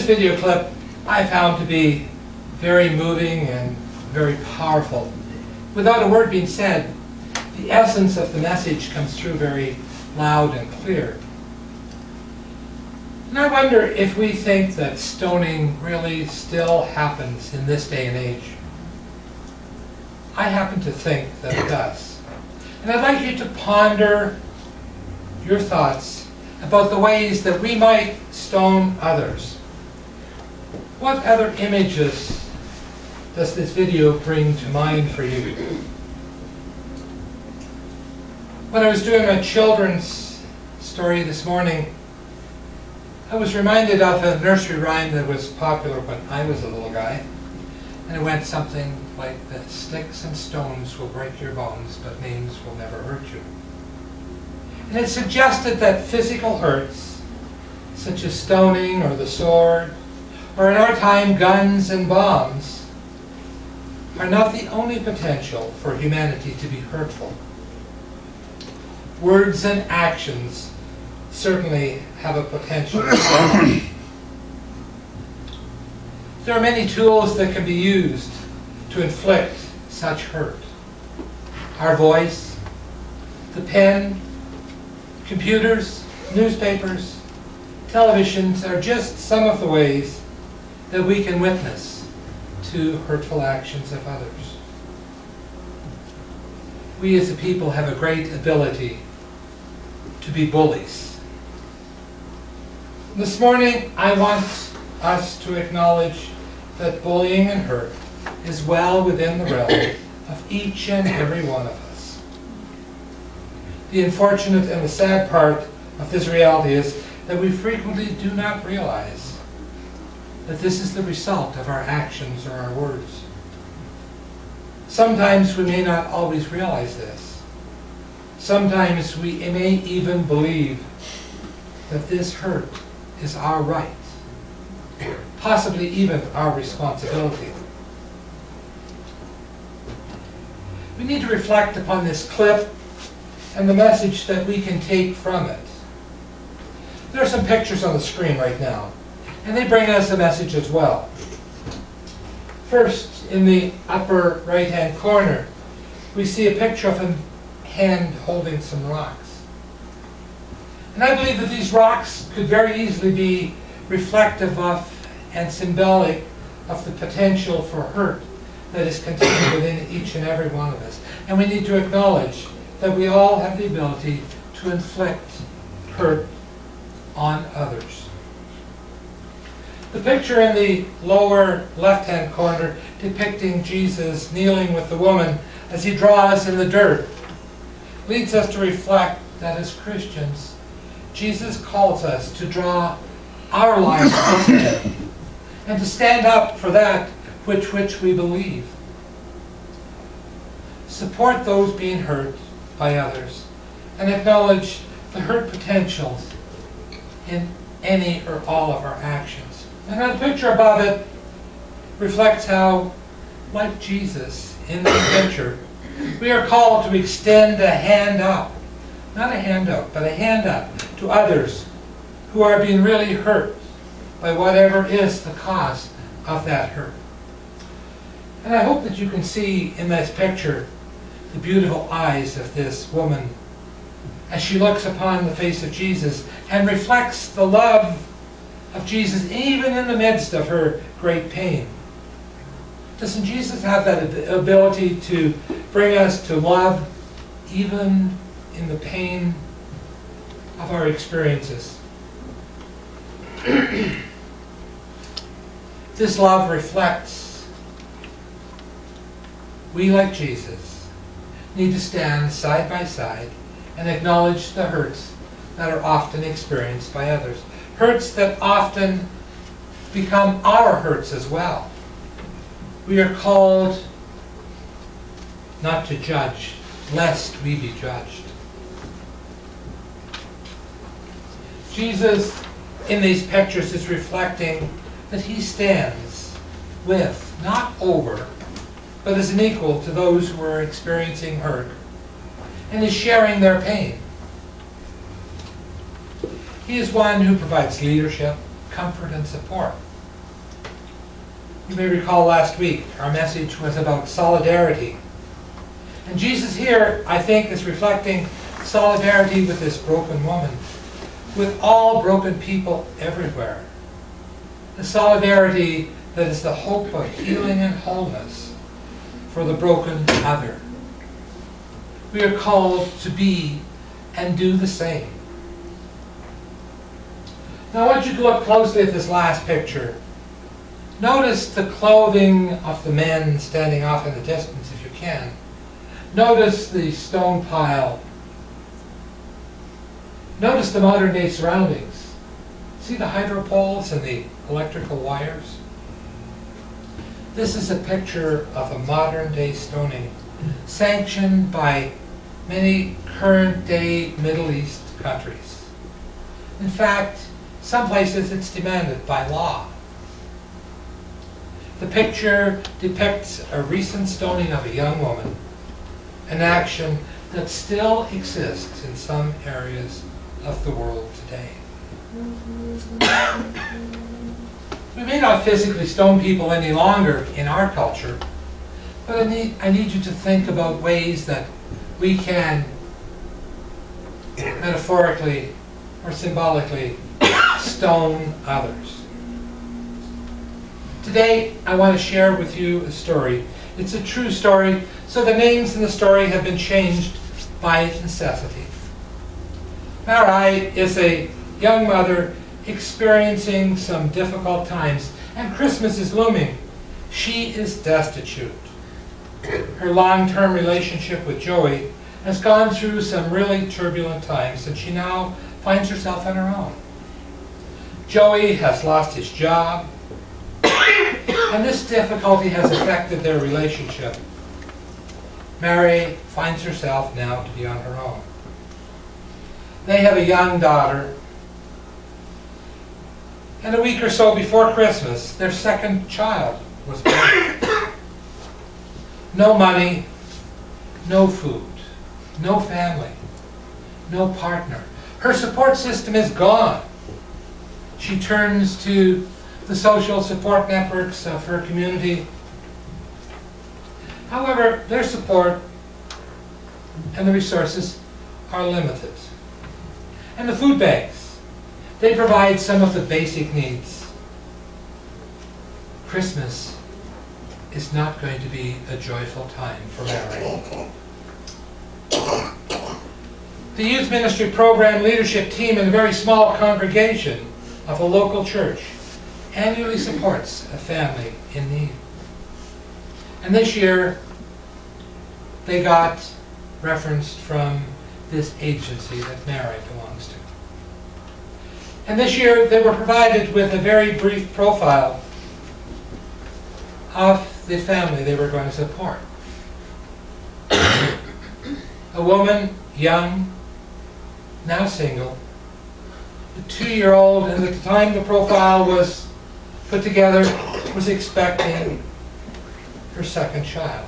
video clip I found to be very moving and very powerful. Without a word being said, the essence of the message comes through very loud and clear. And I wonder if we think that stoning really still happens in this day and age. I happen to think that it does. And I'd like you to ponder your thoughts about the ways that we might stone others. What other images does this video bring to mind for you? When I was doing my children's story this morning, I was reminded of a nursery rhyme that was popular when I was a little guy. And it went something like this: sticks and stones will break your bones, but names will never hurt you. And it suggested that physical hurts, such as stoning or the sword, or in our time guns and bombs, are not the only potential for humanity to be hurtful. Words and actions certainly have a potential. There are many tools that can be used to inflict such hurt. Our voice, the pen, computers, newspapers, televisions are just some of the ways that we can witness to hurtful actions of others. We as a people have a great ability to be bullies. This morning I want us to acknowledge that bullying and hurt is well within the realm of each and every one of us. The unfortunate and the sad part of this reality is that we frequently do not realize that this is the result of our actions or our words. Sometimes we may not always realize this. Sometimes we may even believe that this hurt is our right, possibly even our responsibility. We need to reflect upon this clip and the message that we can take from it. There are some pictures on the screen right now, and they bring us a message as well. First, in the upper right-hand corner, we see a picture of a hand holding some rocks. And I believe that these rocks could very easily be reflective of and symbolic of the potential for hurt that is contained within each and every one of us. And we need to acknowledge that we all have the ability to inflict hurt on others. The picture in the lower left-hand corner depicting Jesus kneeling with the woman as he draws in the dirt leads us to reflect that as Christians, Jesus calls us to draw our lives to him and to stand up for that which we believe. Support those being hurt by others and acknowledge the hurt potentials in any or all of our actions. And the picture above it reflects how, like Jesus in the picture, we are called to extend a hand up, not a hand out, but a hand up to others who are being really hurt by whatever is the cause of that hurt. And I hope that you can see in this picture the beautiful eyes of this woman as she looks upon the face of Jesus and reflects the love of Jesus even in the midst of her great pain. Doesn't Jesus have that ability to bring us to love even in the pain of our experiences? This love reflects we, like Jesus, need to stand side by side and acknowledge the hurts that are often experienced by others. Hurts that often become our hurts as well. We are called not to judge, lest we be judged. Jesus, in these pictures, is reflecting that he stands with, not over, but as an equal to those who are experiencing hurt, and is sharing their pain. He is one who provides leadership, comfort, and support. You may recall last week our message was about solidarity. And Jesus here, I think, is reflecting solidarity with this broken woman, with all broken people everywhere. The solidarity that is the hope of healing and wholeness for the broken other. We are called to be and do the same. Now I want you to look closely at this last picture. Notice the clothing of the men standing off in the distance if you can. Notice the stone pile. Notice the modern day surroundings. See the hydro poles and the electrical wires? This is a picture of a modern day stoning sanctioned by many current day Middle East countries. In fact, some places it's demanded by law. The picture depicts a recent stoning of a young woman, an action that still exists in some areas of the world today. We may not physically stone people any longer in our culture, but I need you to think about ways that we can metaphorically or symbolically stone others. Today, I want to share with you a story. It's a true story, so the names in the story have been changed by necessity. Marai is a young mother experiencing some difficult times, and Christmas is looming. She is destitute. Her long-term relationship with Joey has gone through some really turbulent times, and she now finds herself on her own. Joey has lost his job, and this difficulty has affected their relationship. Mary finds herself now to be on her own. They have a young daughter, and a week or so before Christmas, their second child was born. No money, no food, no family, no partner. Her support system is gone. She turns to the social support networks of her community. However, their support and the resources are limited. And the food banks, they provide some of the basic needs. Christmas is not going to be a joyful time for Mary. The youth ministry program leadership team in a very small congregation of a local church annually supports a family in need. And this year, they got referenced from this agency that Mary belongs to. And this year, they were provided with a very brief profile of the family they were going to support. A woman, young, now single, a 2-year-old, and at the time the profile was put together, was expecting her second child.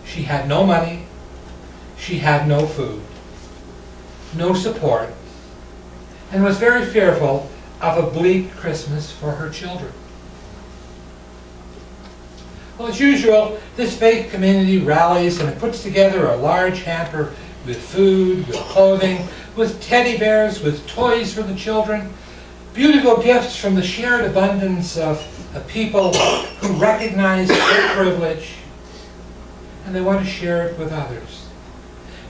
She had no money, she had no food, no support, and was very fearful of a bleak Christmas for her children. Well, as usual, this faith community rallies and it puts together a large hamper with food, with clothing, with teddy bears, with toys for the children, beautiful gifts from the shared abundance of people who recognize their privilege, and they want to share it with others.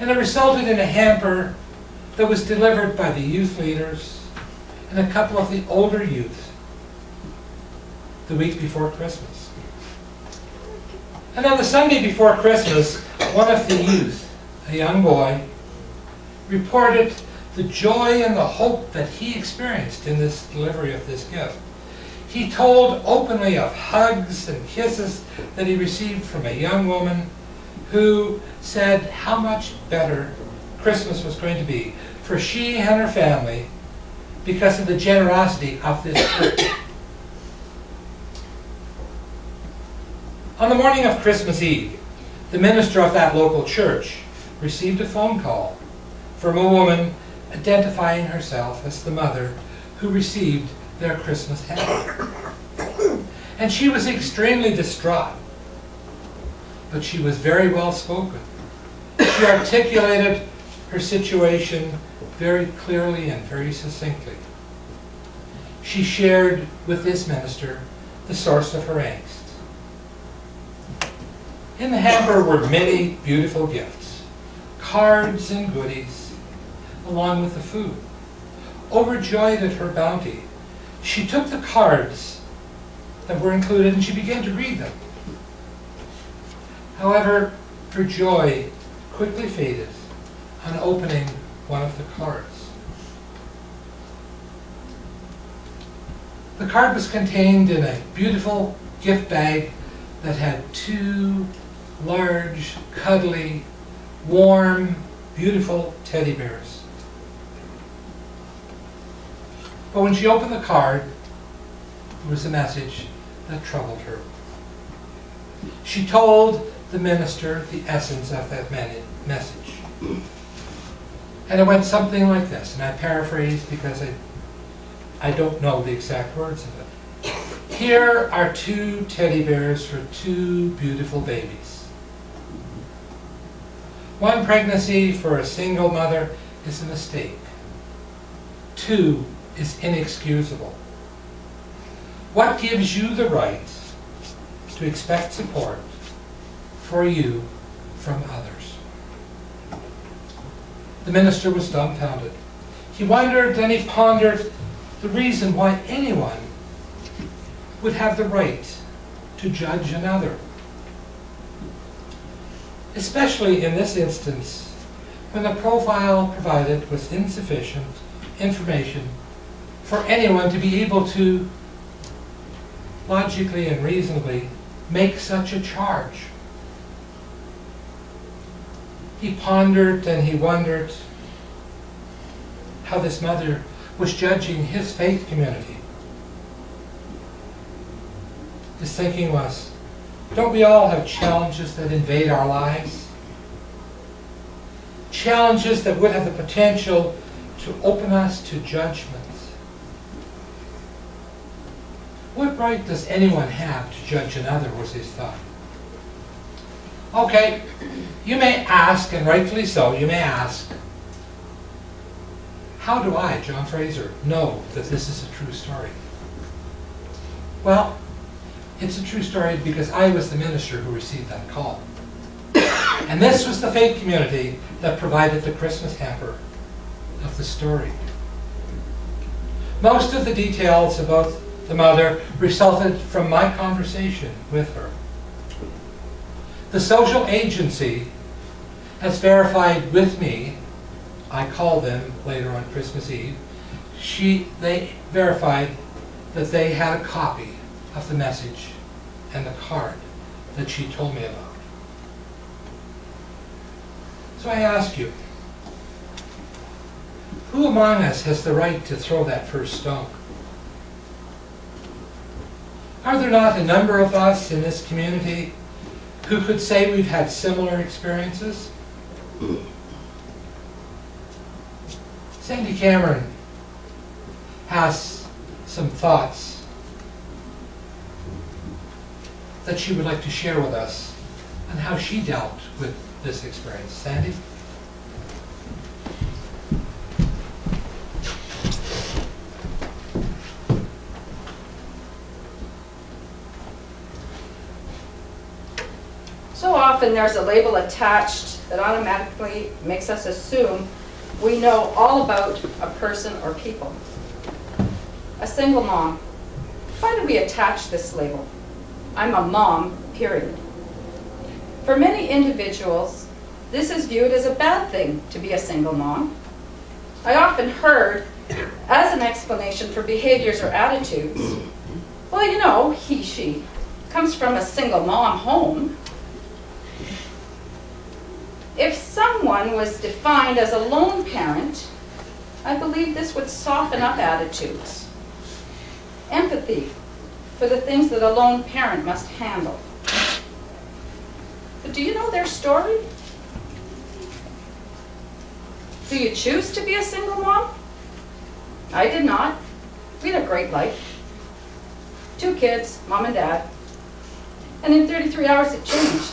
And it resulted in a hamper that was delivered by the youth leaders and a couple of the older youth the week before Christmas. And on the Sunday before Christmas, one of the youth, a young boy, reported the joy and the hope that he experienced in this delivery of this gift. He told openly of hugs and kisses that he received from a young woman who said how much better Christmas was going to be for she and her family because of the generosity of this church. On the morning of Christmas Eve, the minister of that local church received a phone call from a woman identifying herself as the mother who received their Christmas hamper. and she was extremely distraught. But she was very well spoken. She articulated her situation very clearly and very succinctly. She shared with this minister the source of her angst. In the hamper were many beautiful gifts, cards and goodies, along with the food. Overjoyed at her bounty, she took the cards that were included and she began to read them. However, her joy quickly faded on opening one of the cards. The card was contained in a beautiful gift bag that had 2 large, cuddly, warm, beautiful teddy bears. But when she opened the card, there was a message that troubled her. She told the minister the essence of that message. And it went something like this, and I paraphrase because I don't know the exact words of it. Here are 2 teddy bears for 2 beautiful babies. One pregnancy for a single mother is a mistake. 2 is inexcusable. What gives you the right to expect support for you from others? The minister was dumbfounded. He wondered and he pondered the reason why anyone would have the right to judge another. Especially in this instance, when the profile provided was insufficient information for anyone to be able to logically and reasonably make such a charge. He pondered and he wondered how this mother was judging his faith community. His thinking was, don't we all have challenges that invade our lives? Challenges that would have the potential to open us to judgment. What right does anyone have to judge another, was his thought. Okay, you may ask, and rightfully so, you may ask, how do I, John Fraser, know that this is a true story? Well, it's a true story because I was the minister who received that call. And this was the faith community that provided the Christmas hamper of the story. Most of the details about the mother resulted from my conversation with her. The social agency has verified with me, I called them later on Christmas Eve, they verified that they had a copy of the message and the card that she told me about. So I ask you, who among us has the right to throw that first stone? Are there not a number of us in this community who could say we've had similar experiences? Sandy Cameron has some thoughts that she would like to share with us on how she dealt with this experience. Sandy? So often there's a label attached that automatically makes us assume we know all about a person or people. A single mom. Why do we attach this label? I'm a mom, period. For many individuals, this is viewed as a bad thing to be a single mom. I often heard, as an explanation for behaviors or attitudes, well, you know, he, she comes from a single mom home. If someone was defined as a lone parent, I believe this would soften up attitudes. Empathy for the things that a lone parent must handle. But do you know their story? Do you choose to be a single mom? I did not. We had a great life. 2 kids, mom and dad. And in 33 hours it changed,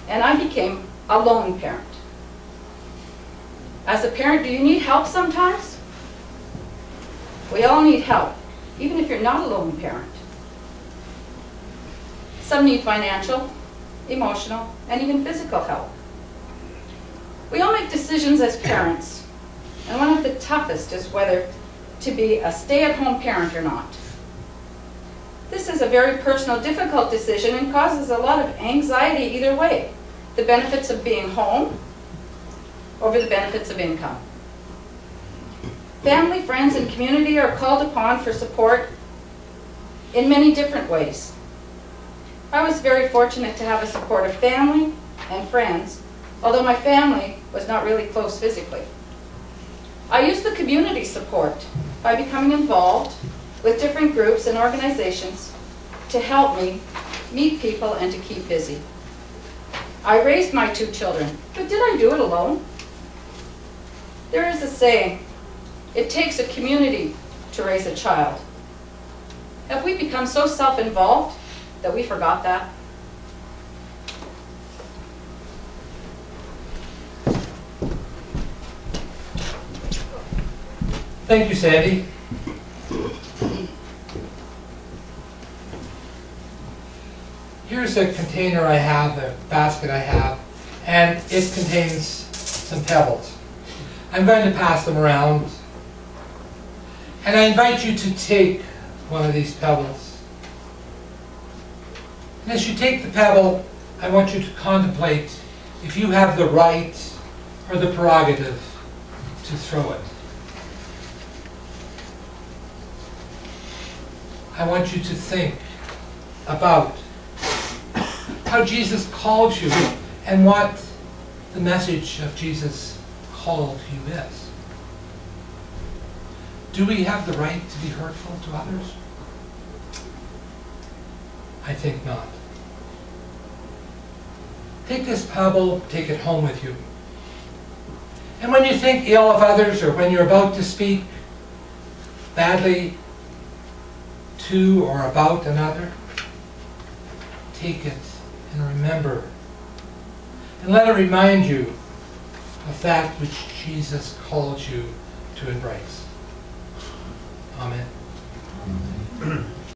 and I became a lone parent. As a parent, do you need help sometimes? We all need help, even if you're not a lone parent. Some need financial, emotional, and even physical help. We all make decisions as parents, and one of the toughest is whether to be a stay-at-home parent or not. This is a very personal, difficult decision and causes a lot of anxiety either way. The benefits of being home over the benefits of income. Family, friends, and community are called upon for support in many different ways. I was very fortunate to have a supportive family and friends, although my family was not really close physically. I used the community support by becoming involved with different groups and organizations to help me meet people and to keep busy. I raised my 2 children, but did I do it alone? There is a saying, it takes a community to raise a child. Have we become so self-involved that we forgot that? Thank you, Sandy. Here's a container I have, a basket I have, and it contains some pebbles. I'm going to pass them around, and I invite you to take one of these pebbles. And as you take the pebble, I want you to contemplate if you have the right or the prerogative to throw it. I want you to think about how Jesus called you and what the message of Jesus called you is. Do we have the right to be hurtful to others? I think not. Take this pebble, take it home with you. And when you think ill of others or when you're about to speak badly to or about another, take it and remember. And let it remind you of that which Jesus called you to embrace. Amen.